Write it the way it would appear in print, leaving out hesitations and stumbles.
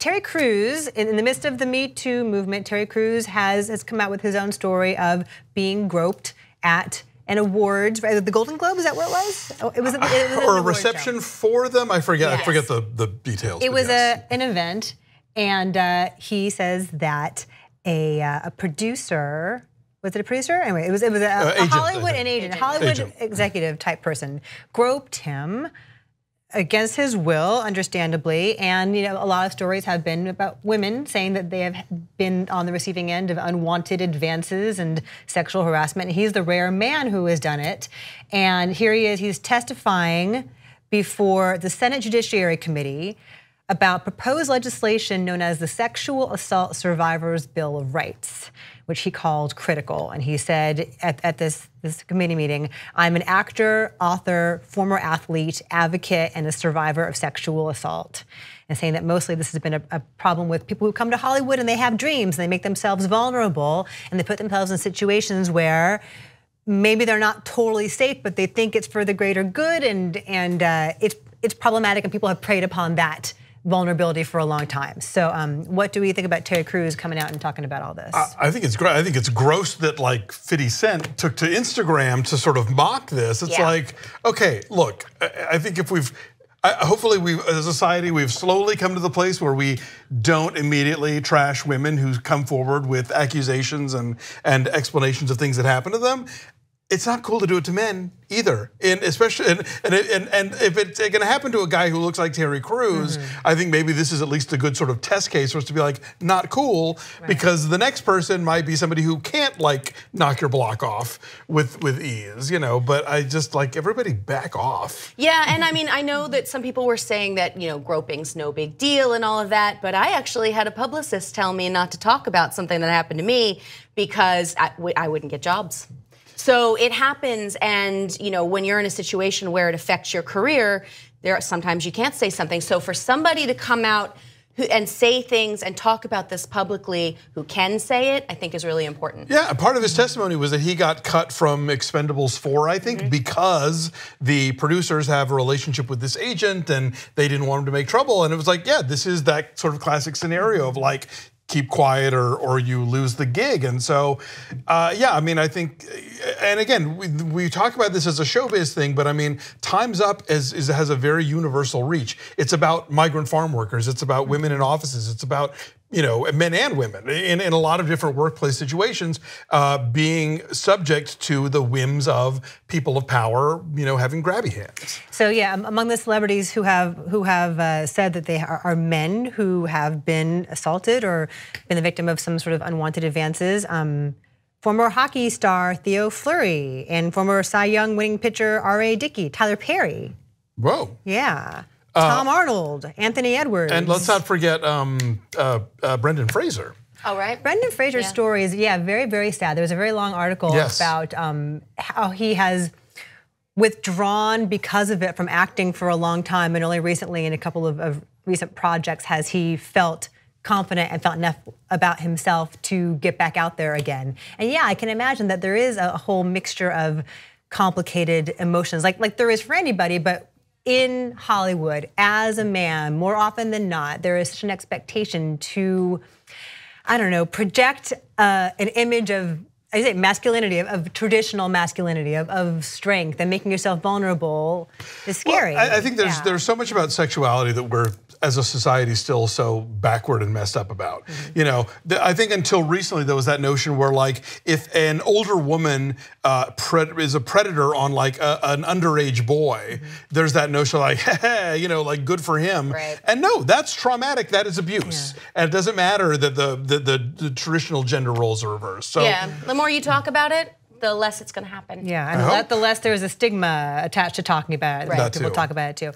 Terry Crews, in the midst of the Me Too movement, Terry Crews has come out with his own story of being groped at an awards, right? The Golden Globe, is that what it was? It was or a reception for them. I forget. Yes. I forget the details. It was an event, and he says that a producer. Was it a producer? Anyway, it was a Hollywood agent, a Hollywood executive type person groped him against his will, understandably, and a lot of stories have been about women saying that they have been on the receiving end of unwanted advances and sexual harassment. And he's the rare man who has done it. And here he is, he's testifying before the Senate Judiciary Committee about proposed legislation known as the Sexual Assault Survivors Bill of Rights, which he called critical. And he said at this committee meeting, I'm an actor, author, former athlete, advocate, and a survivor of sexual assault. And saying that mostly this has been a problem with people who come to Hollywood and they have dreams and they make themselves vulnerable and they put themselves in situations where maybe they're not totally safe, but they think it's for the greater good, and it's problematic, and people have preyed upon that vulnerability for a long time. So what do we think about Terry Crews coming out and talking about all this? I think it's great. I think it's gross that like 50 Cent took to Instagram to sort of mock this. It's like, okay, look, I think if hopefully as a society, we've slowly come to the place where we don't immediately trash women who come forward with accusations and explanations of things that happen to them. It's not cool to do it to men either, and especially and if it's going to happen to a guy who looks like Terry Crews, I think maybe this is at least a good sort of test case for us to be like, not cool, because the next person might be somebody who can't like knock your block off with ease, But I just like, everybody back off. Yeah, and I mean, I know that some people were saying that groping's no big deal and all of that, but I actually had a publicist tell me not to talk about something that happened to me because I wouldn't get jobs. So it happens, and when you're in a situation where it affects your career, sometimes you can't say something. So for somebody to come out and say things and talk about this publicly, who can say it, I think is really important. Yeah, part of his testimony was that he got cut from Expendables 4, I think, because the producers have a relationship with this agent and they didn't want him to make trouble. And it was like, yeah, this is that sort of classic scenario of like, keep quiet or you lose the gig. And so, yeah, I mean, I think, and again, we talk about this as a showbiz thing, but I mean, Time's Up has a very universal reach. It's about migrant farm workers. It's about women in offices. It's about men and women in a lot of different workplace situations being subject to the whims of people of power, having grabby hands. So yeah, among the celebrities who have said that they are men who have been assaulted or been the victim of some sort of unwanted advances. Former hockey star Theo Fleury and former Cy Young winning pitcher R.A. Dickey, Tyler Perry. Whoa. Yeah. Tom Arnold, Anthony Edwards. And let's not forget Brendan Fraser. Oh, right. Brendan Fraser's story is, very, very sad. There was a very long article about how he has withdrawn because of it from acting for a long time, and only recently in a couple of recent projects has he felt confident and felt enough about himself to get back out there again. And yeah, I can imagine that there is a whole mixture of complicated emotions, like there is for anybody, but in Hollywood, as a man, more often than not, there is such an expectation to, I don't know, project an image of, I say masculinity, of traditional masculinity, of strength, and making yourself vulnerable is scary. Well, I think there's so much about sexuality that we're, as a society, still so backward and messed up about. I think until recently there was that notion where like if an older woman is a predator on like an underage boy, there's that notion like, hey, like good for him. Right. And no, that's traumatic. That is abuse, and it doesn't matter that the traditional gender roles are reversed. So yeah, the more you talk about it, the less it's going to happen. Yeah, and the less there's a stigma attached to talking about it. Right. People talk about it too.